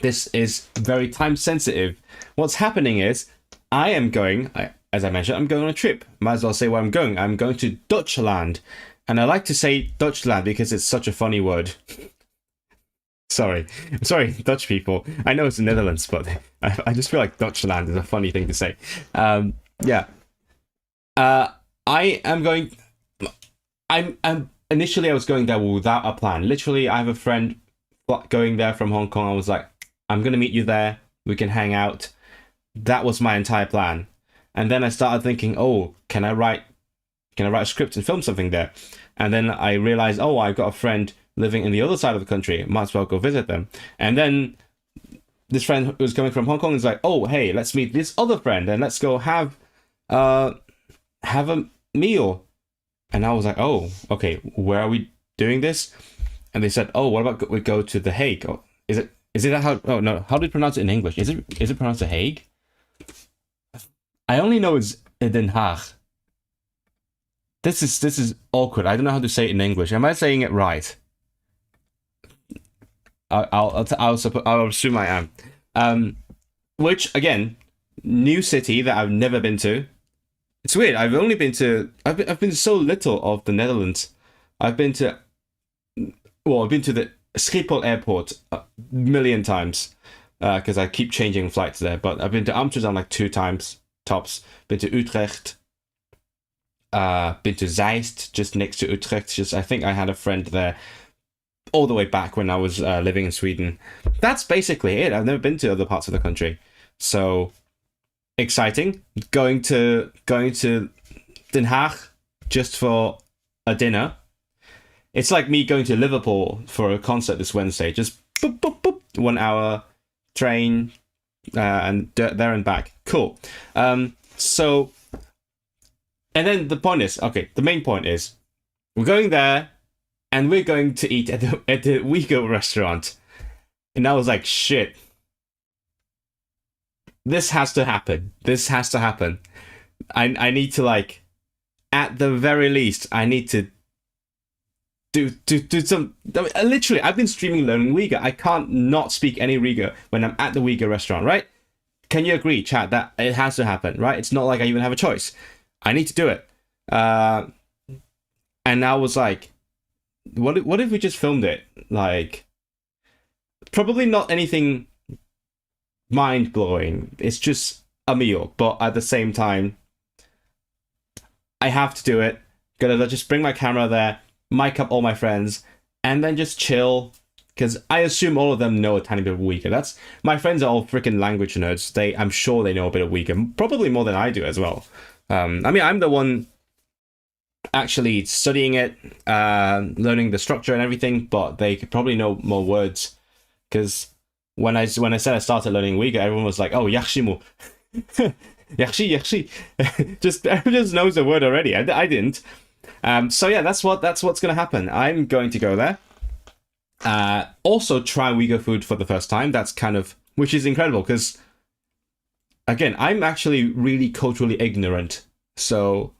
This is very time sensitive. What's happening is I am going, as I mentioned, I'm going on a trip. Might as well say where I'm going. I'm going to Dutchland. And I like to say Dutchland because it's such a funny word. Sorry, Dutch people. I know it's the Netherlands, but I just feel like Dutchland is a funny thing to say. Yeah. I am going. I'm initially I was going there without a plan. Literally, I have a friend going there from Hong Kong. I was like, I'm gonna meet you there. We can hang out. That was my entire plan. And then I started thinking, oh, can I write a script and film something there? And then I realized, oh, I've got a friend living in the other side of the country. Might as well go visit them. And then this friend who was coming from Hong Kong is like, oh, hey, let's meet this other friend and let's go have a meal. And I was like, oh, okay, where are we doing this? And they said, oh, what about we go to The Hague? Oh, is it how? Oh no, how do you pronounce it in English? Is it pronounced The Hague? I only know it's Den Haag. This is awkward. I don't know how to say it in English. Am I saying it right? I'll assume I am. Which again, new city that I've never been to. It's weird. I've been to so little of the Netherlands. I've been to the Schiphol airport a million times because I keep changing flights there. But I've been to Amsterdam like 2 times tops. Been to Utrecht. Been to Zeist, just next to Utrecht. I think I had a friend there all the way back when I was living in Sweden. That's basically it. I've never been to other parts of the country. So exciting. Going to Den Haag just for a dinner. It's like me going to Liverpool for a concert this Wednesday. Just boop, boop, boop, 1 hour train and there and back. Cool. So, and then the main point is we're going there and we're going to eat at the Uyghur restaurant. And I was like, shit. This has to happen. I need to, like, at the very least, I need to do some. Literally, I've been streaming learning Uyghur. I can't not speak any Uyghur when I'm at the Uyghur restaurant, right? Can you agree, chat, that it has to happen, right? It's not like I even have a choice. I need to do it. And I was like, what if we just filmed it? Like, probably not anything mind-blowing. It's just a meal, but at the same time, I have to do it. Gotta just bring my camera there, mic up all my friends, and then just chill. Because I assume all of them know a tiny bit of Uyghur. My friends are all freaking language nerds. I'm sure they know a bit of Uyghur, probably more than I do as well. I mean, I'm the one actually studying it, learning the structure and everything, but they could probably know more words. Because when I said I started learning Uyghur, everyone was like, "Oh, yakshimu." Yakshi. Everyone just knows the word already. I didn't. So yeah, that's what's gonna happen. I'm going to go there. Also try Uyghur food for the first time. Which is incredible because, again, I'm actually really culturally ignorant. So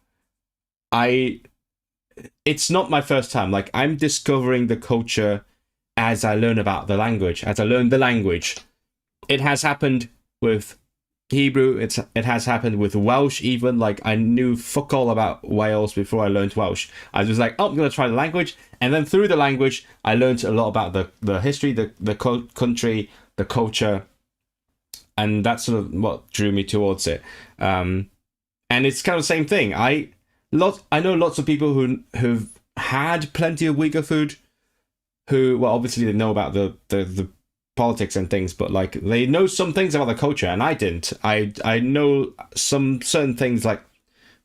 it's not my first time. Like, I'm discovering the culture as I learn about the language. As I learn the language, it has happened with Hebrew. It has happened with Welsh even. Like, I knew fuck all about Wales before I learned Welsh. I was like, oh, I'm gonna try the language, and then through the language I learned a lot about the history, the country, the culture, and that's sort of what drew me towards it. And it's kind of the same thing. I know lots of people who've had plenty of Uyghur food, who, well, obviously they know about the politics and things, but like they know some things about the culture, and I didn't. I know some certain things like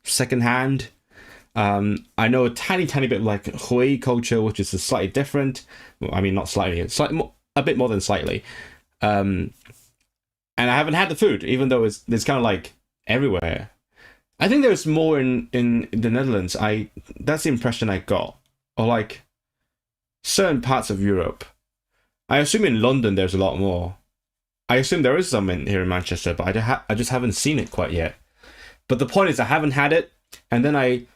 secondhand. I know a tiny bit like Hui culture, which is slightly different. Well, I mean, not slightly, a bit more than slightly. And I haven't had the food, even though it's kind of like everywhere. I think there's more in the Netherlands. That's the impression I got, or like certain parts of Europe. I assume in London there's a lot more. I assume there is some here in Manchester, but I just haven't seen it quite yet. But the point is, I haven't had it, and then I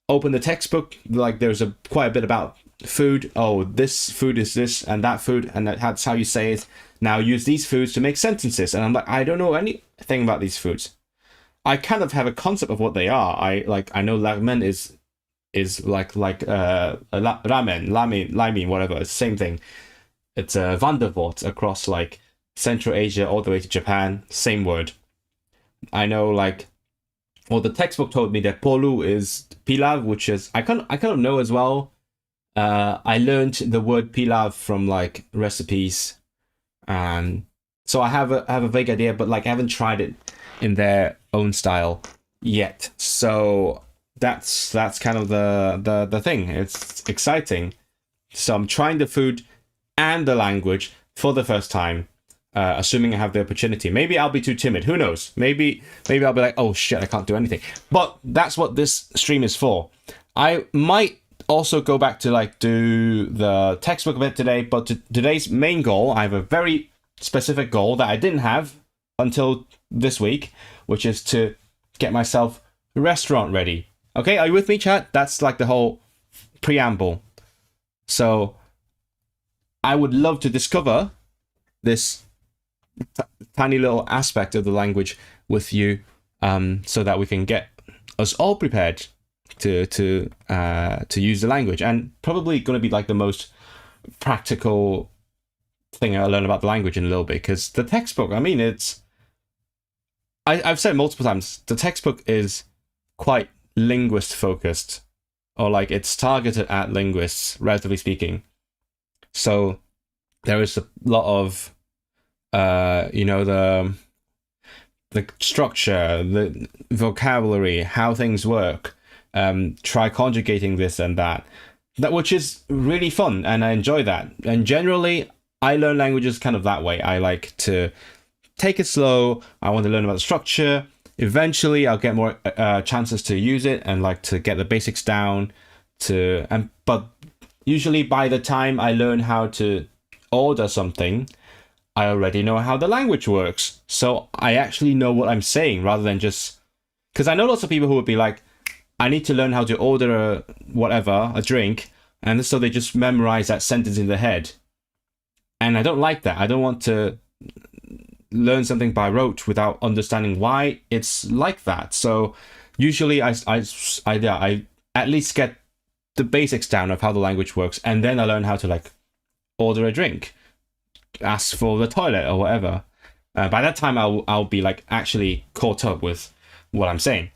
open the textbook. Like, there's quite a bit about food. Oh, this food is this, and that food, and that's how you say it. Now use these foods to make sentences. And I'm like, I don't know anything about these foods. I kind of have a concept of what they are. I know ramen is like ramen, lami, whatever. It's the same thing. It's a Vandervoort across like Central Asia all the way to Japan. Same word. I know like, well, the textbook told me that polu is pilav, which is I kind of know as well. I learned the word pilav from like recipes, and so I have a vague idea, but like I haven't tried it in their own style yet. So that's kind of the thing. It's exciting. So I'm trying the food and the language for the first time, assuming I have the opportunity. Maybe I'll be too timid. Who knows? Maybe I'll be like, oh shit, I can't do anything. But that's what this stream is for. I might also go back to like do the textbook a bit today, but today's main goal, I have a very specific goal that I didn't have until this week, which is to get myself restaurant ready. Okay, are you with me, chat? That's like the whole preamble. So I would love to discover this tiny little aspect of the language with you, so that we can get us all prepared to use the language. And probably going to be like the most practical thing I learn about the language in a little bit, because the textbook, I mean, I've said multiple times, the textbook is quite linguist focused, or like it's targeted at linguists, relatively speaking. So there is a lot of the structure, the vocabulary, how things work, try conjugating this and that, which is really fun, and I enjoy that. And generally, I learn languages kind of that way. I like to take it slow. I want to learn about the structure. Eventually, I'll get more chances to use it and like to get the basics down. But usually, by the time I learn how to order something, I already know how the language works. So I actually know what I'm saying, rather than just... Because I know lots of people who would be like, I need to learn how to order a drink, and so they just memorize that sentence in their head. And I don't like that. I don't want to learn something by rote without understanding why it's like that. So usually I at least get the basics down of how the language works, and then I learn how to like order a drink, ask for the toilet or whatever. By that time, I'll be like actually caught up with what I'm saying.